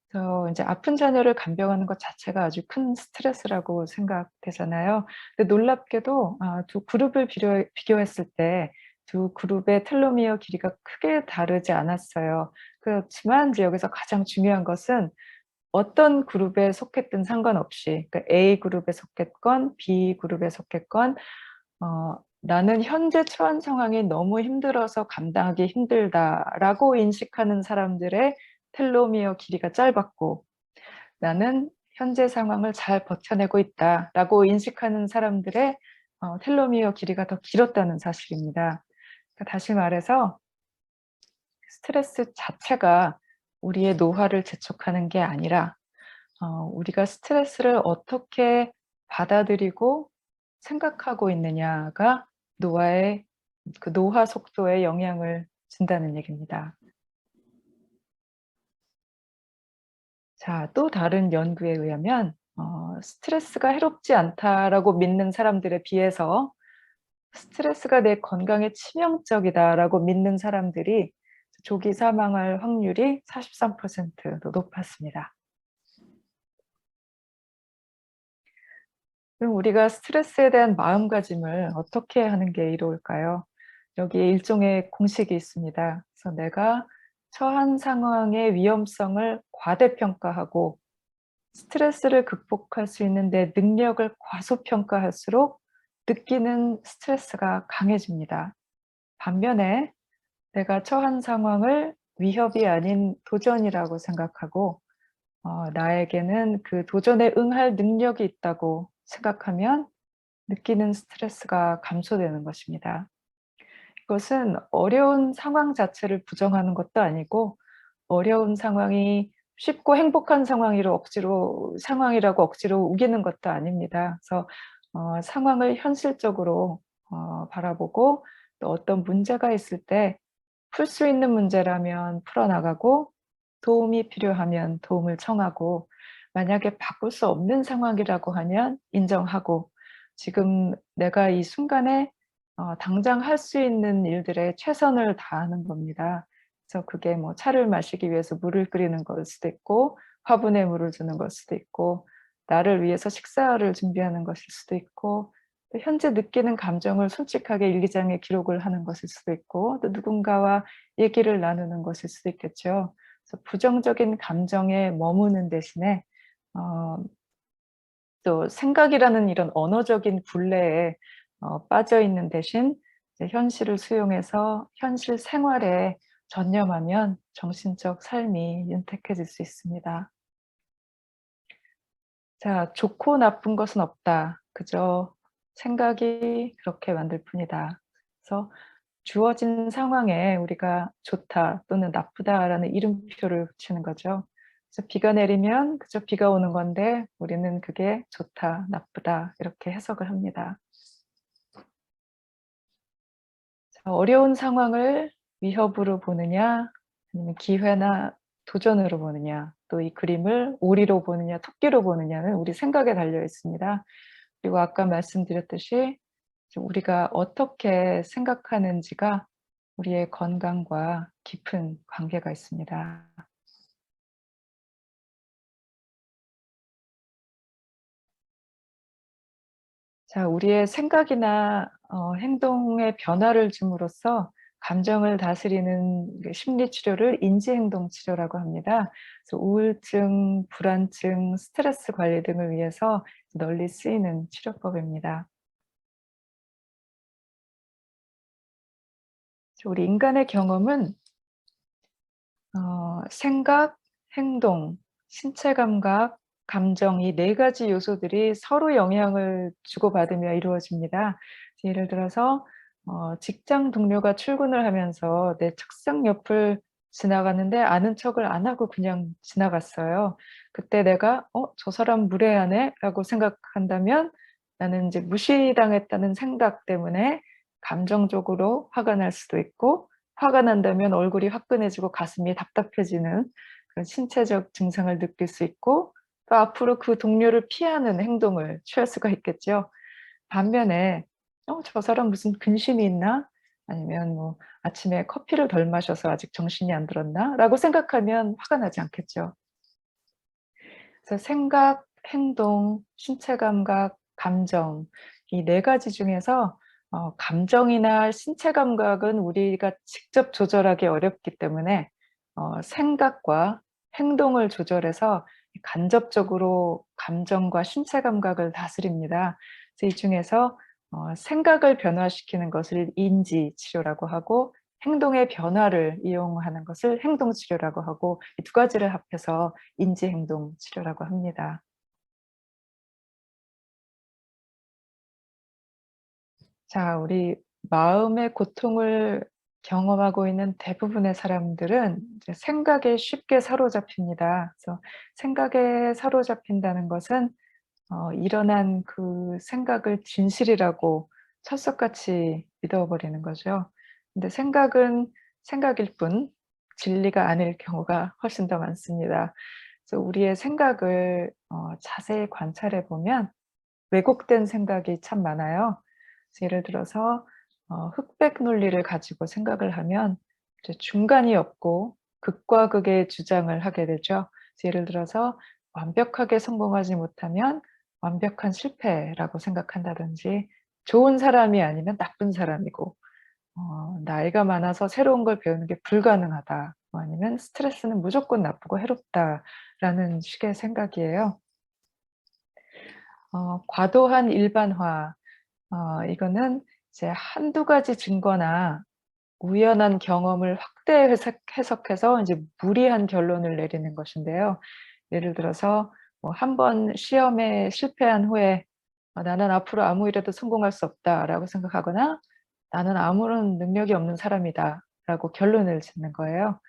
그래서 이제 아픈 자녀를 간병하는 것 자체가 아주 큰 스트레스라고 생각되잖아요. 근데 놀랍게도 두 그룹을 비교했을 때 두 그룹의 텔로미어 길이가 크게 다르지 않았어요. 그렇지만 이제 여기서 가장 중요한 것은 어떤 그룹에 속했든 상관없이, 그러니까 A 그룹에 속했건 B 그룹에 속했건 나는 현재 처한 상황이 너무 힘들어서 감당하기 힘들다라고 인식하는 사람들의 텔로미어 길이가 짧았고, 나는 현재 상황을 잘 버텨내고 있다라고 인식하는 사람들의 텔로미어 길이가 더 길었다는 사실입니다. 그러니까 다시 말해서 스트레스 자체가 우리의 노화를 재촉하는 게 아니라 우리가 스트레스를 어떻게 받아들이고 생각하고 있느냐가 노화의 그 노화 속도에 영향을 준다는 얘기입니다. 자, 또 다른 연구에 의하면 스트레스가 해롭지 않다라고 믿는 사람들에 비해서 스트레스가 내 건강에 치명적이다라고 믿는 사람들이 조기 사망할 확률이 43%도 높았습니다. 그럼 우리가 스트레스에 대한 마음가짐을 어떻게 하는 게 이로울까요? 여기에 일종의 공식이 있습니다. 그래서 내가 처한 상황의 위험성을 과대평가하고 스트레스를 극복할 수 있는 내 능력을 과소평가할수록 느끼는 스트레스가 강해집니다. 반면에 내가 처한 상황을 위협이 아닌 도전이라고 생각하고 나에게는 그 도전에 응할 능력이 있다고 생각하면 느끼는 스트레스가 감소되는 것입니다. 이것은 어려운 상황 자체를 부정하는 것도 아니고 어려운 상황이 쉽고 행복한 상황이라고 억지로 우기는 것도 아닙니다. 그래서 상황을 현실적으로 바라보고 또 어떤 문제가 있을 때 풀 수 있는 문제라면 풀어나가고 도움이 필요하면 도움을 청하고 만약에 바꿀 수 없는 상황이라고 하면 인정하고 지금 내가 이 순간에 당장 할 수 있는 일들에 최선을 다하는 겁니다. 그래서 그게 뭐 차를 마시기 위해서 물을 끓이는 걸 수도 있고 화분에 물을 주는 걸 수도 있고 나를 위해서 식사를 준비하는 것일 수도 있고 또 현재 느끼는 감정을 솔직하게 일기장에 기록을 하는 것일 수도 있고 또 누군가와 얘기를 나누는 것일 수도 있겠죠. 그래서 부정적인 감정에 머무는 대신에 어 또 생각이라는 이런 언어적인 굴레에 빠져 있는 대신 이제 현실을 수용해서 현실 생활에 전념하면 정신적 삶이 윤택해질 수 있습니다. 자, 좋고 나쁜 것은 없다. 그저 생각이 그렇게 만들 뿐이다. 그래서 주어진 상황에 우리가 좋다 또는 나쁘다라는 이름표를 붙이는 거죠. 그래서 비가 내리면 그저 비가 오는 건데 우리는 그게 좋다, 나쁘다 이렇게 해석을 합니다. 자, 어려운 상황을 위협으로 보느냐 아니면 기회나 도전으로 보느냐, 또 이 그림을 오리로 보느냐, 토끼로 보느냐는 우리 생각에 달려 있습니다. 그리고 아까 말씀드렸듯이 우리가 어떻게 생각하는지가 우리의 건강과 깊은 관계가 있습니다. 자, 우리의 생각이나 행동에 변화를 줌으로써 감정을 다스리는 그 심리 치료를 인지행동 치료라고 합니다. 그래서 우울증, 불안증, 스트레스 관리 등을 위해서 널리 쓰이는 치료법입니다. 우리 인간의 경험은 생각, 행동, 신체 감각, 감정 이 네 가지 요소들이 서로 영향을 주고받으며 이루어집니다. 예를 들어서 직장 동료가 출근을 하면서 내 책상 옆을 지나갔는데 아는 척을 안 하고 그냥 지나갔어요. 그때 내가 '저 사람 무례하네.'라고 생각한다면 나는 이제 무시당했다는 생각 때문에 감정적으로 화가 날 수도 있고, 화가 난다면 얼굴이 화끈해지고 가슴이 답답해지는 그런 신체적 증상을 느낄 수 있고, 또 앞으로 그 동료를 피하는 행동을 취할 수가 있겠죠. 반면에 '저 사람 무슨 근심이 있나?' 아니면 뭐 '아침에 커피를 덜 마셔서 아직 정신이 안 들었나?'라고 생각하면 화가 나지 않겠죠. 그래서 생각, 행동, 신체 감각, 감정 이 네 가지 중에서 감정이나 신체 감각은 우리가 직접 조절하기 어렵기 때문에 생각과 행동을 조절해서 간접적으로 감정과 신체 감각을 다스립니다. 그래서 이 중에서 생각을 변화시키는 것을 인지 치료라고 하고, 행동의 변화를 이용하는 것을 행동 치료라고 하고, 이 두 가지를 합해서 인지행동 치료라고 합니다. 자, 우리 마음의 고통을 경험하고 있는 대부분의 사람들은 이제 생각에 쉽게 사로잡힙니다. 그래서 생각에 사로잡힌다는 것은 일어난 그 생각을 진실이라고 철석같이 믿어버리는 거죠. 근데 생각은 생각일 뿐 진리가 아닐 경우가 훨씬 더 많습니다. 그래서 우리의 생각을 자세히 관찰해 보면 왜곡된 생각이 참 많아요. 그래서 예를 들어서 흑백 논리를 가지고 생각을 하면 이제 중간이 없고 극과 극의 주장을 하게 되죠. 그래서 예를 들어서 완벽하게 성공하지 못하면 완벽한 실패라고 생각한다든지, 좋은 사람이 아니면 나쁜 사람이고, 나이가 많아서 새로운 걸 배우는 게 불가능하다, 뭐 아니면 스트레스는 무조건 나쁘고 해롭다라는 식의 생각이에요. 과도한 일반화, 이거는 이제 한두 가지 증거나 우연한 경험을 확대 해석해서 이제 무리한 결론을 내리는 것인데요. 예를 들어서 뭐 한 번 시험에 실패한 후에 '나는 앞으로 아무 일에도 성공할 수 없다.'라고 생각하거나 '나는 아무런 능력이 없는 사람이다.'라고 결론을 짓는 거예요.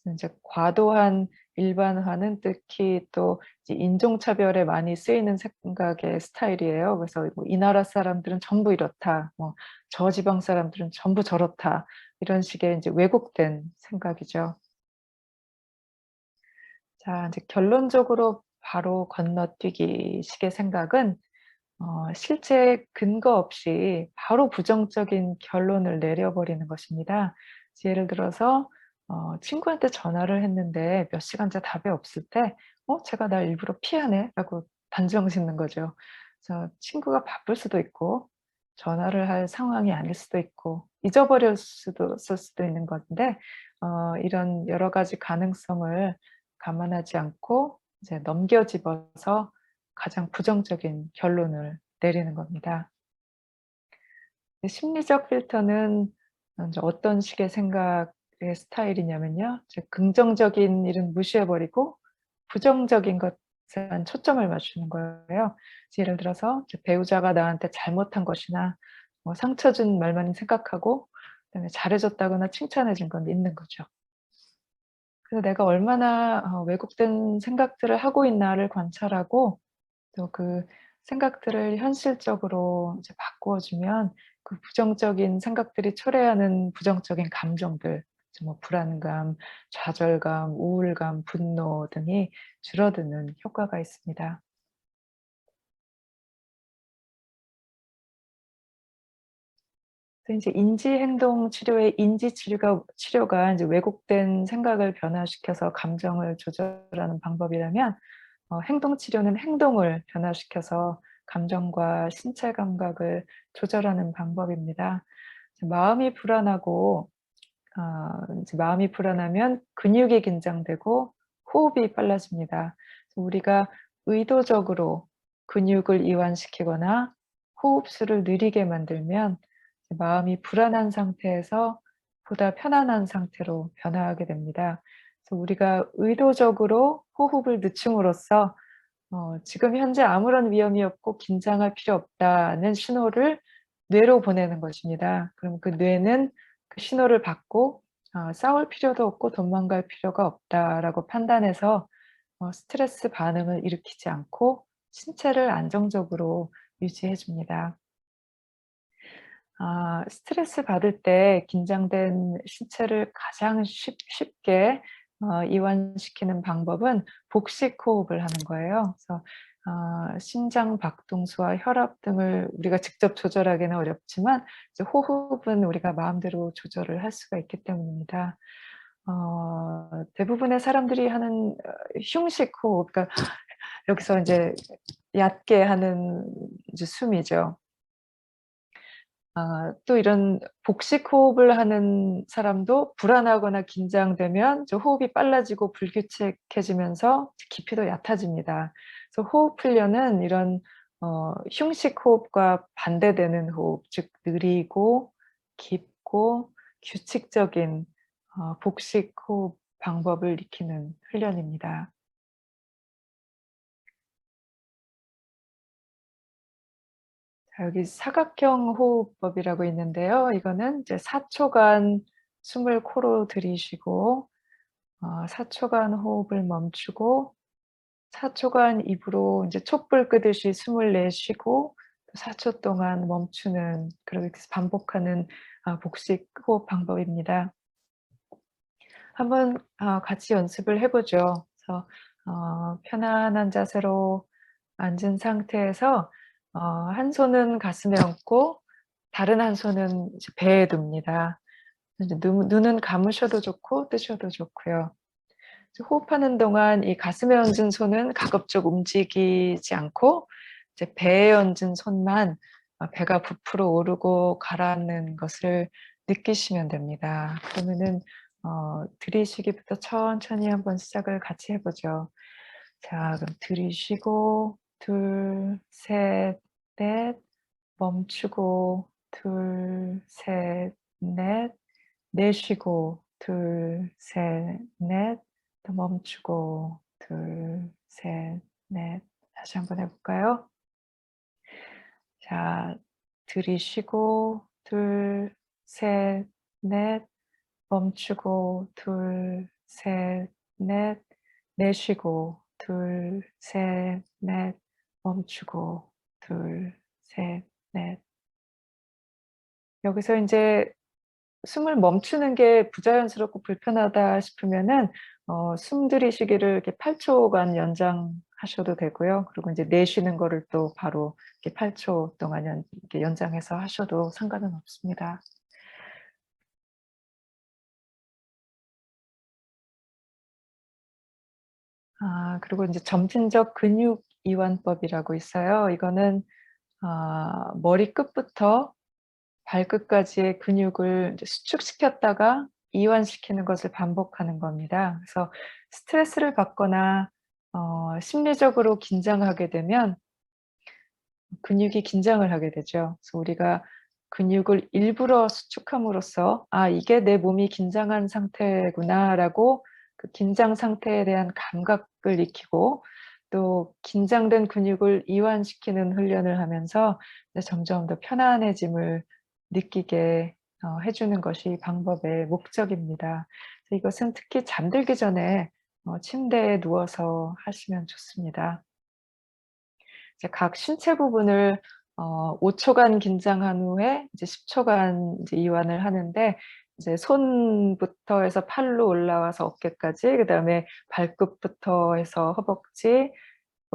그래서 인제 과도한 일반화는 특히 또 이제 인종차별에 많이 쓰이는 생각의 스타일이에요. 그래서 뭐 "이 나라 사람들은 전부 이렇다." 뭐 "저 지방 사람들은 전부 저렇다." 이런 식의 인제 왜곡된 생각이죠. 자, 이제 결론적으로 바로 건너뛰기 식의 생각은 실제 근거 없이 바로 부정적인 결론을 내려버리는 것입니다. 예를 들어서 친구한테 전화를 했는데 몇 시간째 답이 없을 때 쟤가 날 일부러 피하네.'라고 단정 짓는 거죠. 그래서 친구가 바쁠 수도 있고 전화를 할 상황이 아닐 수도 있고 잊어버렸을 수도 있는 건데, 이런 여러 가지 가능성을 감안하지 않고 이제 넘겨짚어서 가장 부정적인 결론을 내리는 겁니다. 심리적 필터는 인제 어떤 식의 생각의 스타일이냐면요, 이제 긍정적인 일은 무시해 버리고 부정적인 것에만 초점을 맞추는 거예요. 그래서 예를 들어서 이제 배우자가 나한테 잘못한 것이나 뭐 상처 준 말만 생각하고, 그다음에 잘해 줬다거나 칭찬해 준 건 잊는 거죠. 그래서 내가 얼마나 왜곡된 생각들을 하고 있나를 관찰하고, 또 그 생각들을 현실적으로 이제 바꾸어 주면 그 부정적인 생각들이 초래하는 부정적인 감정들, 뭐 불안감, 좌절감, 우울감, 분노 등이 줄어드는 효과가 있습니다. 그래서 이제 인지행동 치료의 치료가 이제 왜곡된 생각을 변화시켜서 감정을 조절하는 방법이라면 행동 치료는 행동을 변화시켜서 감정과 신체 감각을 조절하는 방법입니다. 마음이 불안하고 이제 마음이 불안하면 근육이 긴장되고 호흡이 빨라집니다. 우리가 의도적으로 근육을 이완시키거나 호흡수를 느리게 만들면 마음이 불안한 상태에서 보다 편안한 상태로 변화하게 됩니다. 그래서 우리가 의도적으로 호흡을 늦춤으로써 지금 현재 아무런 위험이 없고 긴장할 필요 없다는 신호를 뇌로 보내는 것입니다. 그럼 그 뇌는 그 신호를 받고 싸울 필요도 없고 도망갈 필요가 없다라고 판단해서 스트레스 반응을 일으키지 않고 신체를 안정적으로 유지해 줍니다. 스트레스 받을 때 긴장된 신체를 가장 쉽게 이완시키는 방법은 복식 호흡을 하는 거예요. 그래서 심장 박동수와 혈압 등을 우리가 직접 조절하기는 어렵지만 이제 호흡은 우리가 마음대로 조절을 할 수가 있기 때문입니다. 대부분의 사람들이 하는 흉식 호흡, 그러니까 여기서 이제 얕게 하는 이제 숨이죠. 또 이런 복식 호흡을 하는 사람도 불안하거나 긴장되면 저 호흡이 빨라지고 불규칙해지면서 깊이도 얕아집니다. 그래서 호흡 훈련은 이런 흉식 호흡과 반대되는 호흡, 즉 느리고 깊고 규칙적인 복식 호흡 방법을 익히는 훈련입니다. 자, 여기 사각형 호흡법이라고 있는데요. 이거는 이제 4초간 숨을 코로 들이쉬고 4초간 호흡을 멈추고 4초간 입으로 이제 촛불 끄듯이 숨을 내쉬고 4초 동안 멈추는, 그렇게 반복하는 복식 호흡 방법입니다. 한번 같이 연습을 해 보죠. 그래서 편안한 자세로 앉은 상태에서 한 손은 가슴에 얹고 다른 한 손은 이제 배에 둡니다. 이제 눈은 감으셔도 좋고 뜨셔도 좋고요. 호흡하는 동안 이 가슴에 얹은 손은 가급적 움직이지 않고 이제 배에 얹은 손만 배가 부풀어 오르고 가라앉는 것을 느끼시면 됩니다. 그러면은 들이쉬기부터 천천히 한번 시작을 같이 해 보죠. 자, 그럼 들이쉬고 둘, 셋, 넷, 멈추고 둘, 셋, 넷, 내쉬고 둘, 셋, 넷, 또 멈추고 둘, 셋, 넷. 다시 한번 해 볼까요? 자, 들이쉬고 둘, 셋, 넷, 멈추고 둘, 셋, 넷, 내쉬고 둘, 셋, 넷, 멈추고 둘, 셋, 넷. 여기서 인제 숨을 멈추는 게 부자연스럽고 불편하다 싶으면은 숨 들이쉬기를 이렇게 8 초간 연장하셔도 되고요. 그리고 인제 내쉬는 거를 또 바로 이렇게 8초 동안 이렇게 연장해서 하셔도 상관은 없습니다. 그리고 인제 점진적 근육 이완법이라고 있어요. 이거는 머리끝부터 발끝까지의 근육을 이제 수축시켰다가 이완시키는 것을 반복하는 겁니다. 그래서 스트레스를 받거나 심리적으로 긴장하게 되면 근육이 긴장을 하게 되죠. 그래서 우리가 근육을 일부러 수축함으로써 '아 이게 내 몸이 긴장한 상태구나.'라고 그 긴장 상태에 대한 감각을 익히고 또 긴장된 근육을 이완시키는 훈련을 하면서 이제 점점 더 편안해짐을 느끼게 해 주는 것이 방법의 목적입니다. 그래서 이것은 특히 잠들기 전에 침대에 누워서 하시면 좋습니다. 이제 각 신체 부분을 5 초간 긴장한 후에 이제 10 초간 이제 이완을 하는데 이제 손부터 해서 팔로 올라와서 어깨까지, 그다음에 발끝부터 해서 허벅지로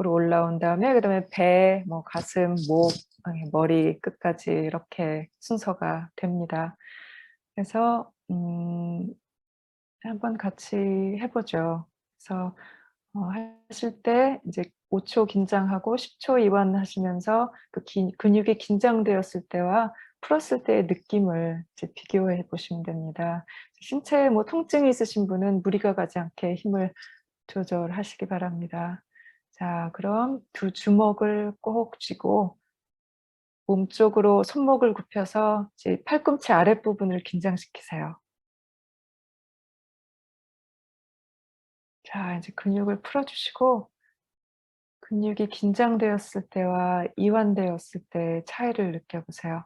올라온 다음에 그다음에 배, 뭐 가슴, 목, 머리 끝까지 이렇게 순서가 됩니다. 그래서 한번 같이 해보죠. 그래서 하실 때 이제 5초 긴장하고 10초 이완하시면서 그 근육이 긴장되었을 때와 풀었을 때의 느낌을 이제 비교해 보시면 됩니다. 신체에 뭐 통증이 있으신 분은 무리가 가지 않게 힘을 조절하시기 바랍니다. 자, 그럼 두 주먹을 꼭 쥐고 몸쪽으로 손목을 굽혀서 이제 팔꿈치 아랫부분을 긴장시키세요. 자, 이제 근육을 풀어주시고 근육이 긴장되었을 때와 이완되었을 때의 차이를 느껴보세요.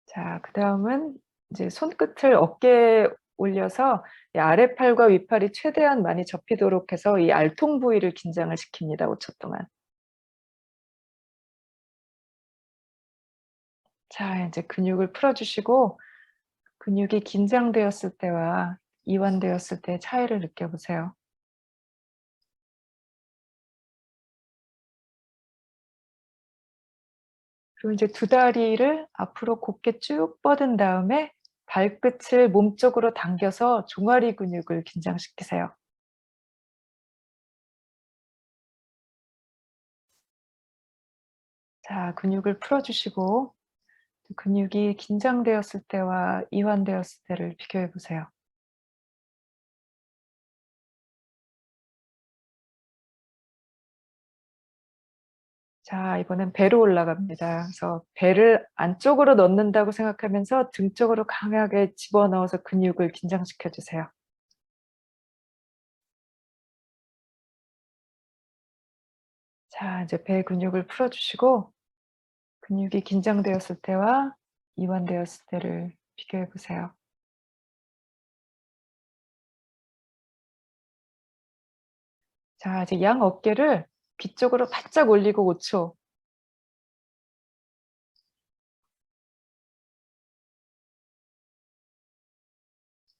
자, 그다음은 이제 손끝을 어깨에 올려서 이 아랫팔과 윗팔이 최대한 많이 접히도록 해서 이 알통 부위를 긴장을 시킵니다, 5초 동안. 자, 이제 근육을 풀어주시고 근육이 긴장되었을 때와 이완되었을 때의 차이를 느껴보세요. 그리고 이제 두 다리를 앞으로 곧게 쭉 뻗은 다음에 발끝을 몸쪽으로 당겨서 종아리 근육을 긴장시키세요. 자, 근육을 풀어주시고 근육이 긴장되었을 때와 이완되었을 때를 비교해 보세요. 자, 이번엔 배로 올라갑니다. 그래서 배를 안쪽으로 넣는다고 생각하면서 등 쪽으로 강하게 집어넣어서 근육을 긴장시켜 주세요. 자, 이제 배 근육을 풀어주시고 근육이 긴장되었을 때와 이완되었을 때를 비교해 보세요. 자, 이제 양 어깨를 귀 쪽으로 바짝 올리고 5초.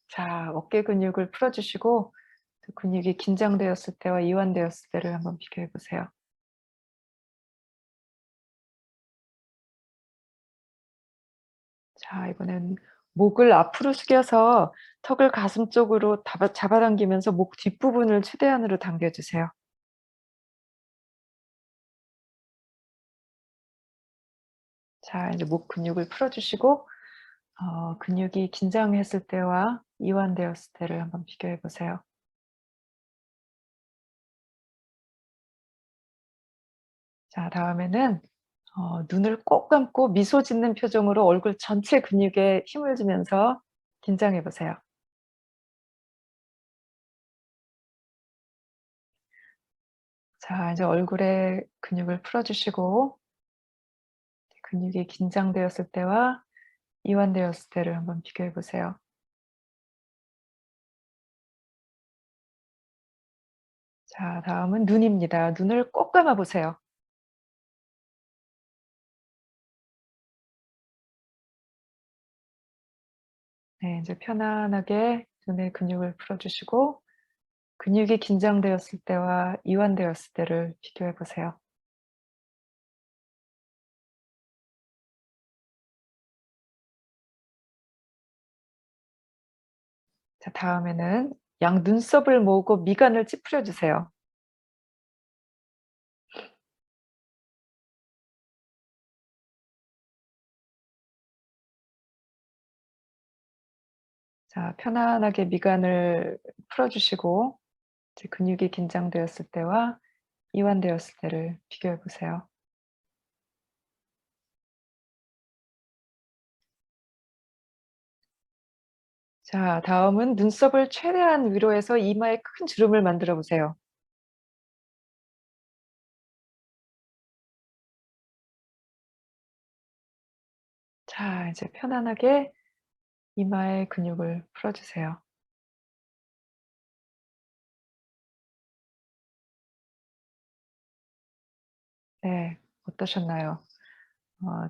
자, 어깨 근육을 풀어주시고 그 근육이 긴장되었을 때와 이완되었을 때를 한번 비교해 보세요. 자, 이번엔 목을 앞으로 숙여서 턱을 가슴 쪽으로 잡아당기면서 목 뒷부분을 최대한으로 당겨주세요. 자, 이제 목 근육을 풀어주시고 근육이 긴장했을 때와 이완되었을 때를 한번 비교해 보세요. 자, 다음에는 눈을 꼭 감고 미소 짓는 표정으로 얼굴 전체 근육에 힘을 주면서 긴장해 보세요. 자, 이제 얼굴에 근육을 풀어주시고 근육이 긴장되었을 때와 이완되었을 때를 한번 비교해 보세요. 자, 다음은 눈입니다. 눈을 꼭 감아 보세요. 네, 이제 편안하게 눈의 근육을 풀어주시고 근육이 긴장되었을 때와 이완되었을 때를 비교해 보세요. 자, 다음에는 양 눈썹을 모으고 미간을 찌푸려 주세요. 자, 편안하게 미간을 풀어주시고 이제 근육이 긴장되었을 때와 이완되었을 때를 비교해 보세요. 자, 다음은 눈썹을 최대한 위로 해서 이마에 큰 주름을 만들어 보세요. 자, 이제 편안하게 이마의 근육을 풀어주세요. 네, 어떠셨나요?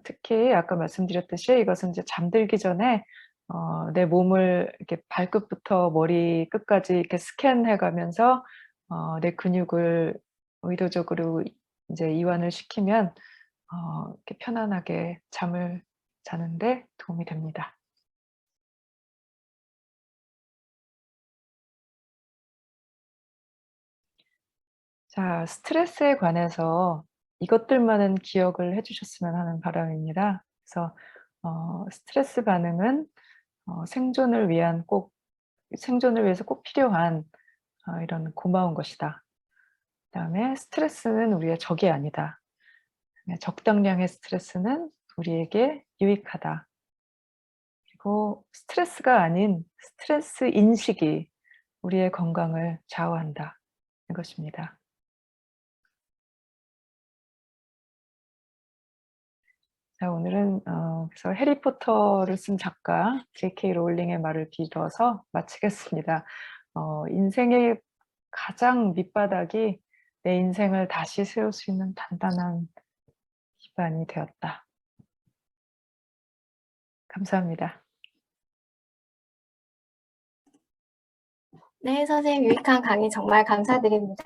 특히 아까 말씀드렸듯이 이것은 이제 잠들기 전에 내 몸을 이렇게 발끝부터 머리 끝까지 이렇게 스캔해 가면서 내 근육을 의도적으로 이제 이완을 시키면 이렇게 편안하게 잠을 자는데 도움이 됩니다. 자, 스트레스에 관해서 이것들만은 기억을 해 주셨으면 하는 바람입니다. 그래서 스트레스 반응은 생존을 위해서 꼭 필요한 이런 고마운 것이다. 그다음에 스트레스는 우리의 적이 아니다. 적당량의 스트레스는 우리에게 유익하다. 그리고 스트레스가 아닌 스트레스 인식이 우리의 건강을 좌우한다. 이것입니다. 자, 오늘은 그래서 해리포터를 쓴 작가 J.K. 롤링의 말을 빌어서 마치겠습니다. 인생의 가장 밑바닥이 내 인생을 다시 세울 수 있는 단단한 기반이 되었다. 감사합니다. 네, 선생님 유익한 강의 정말 감사드립니다.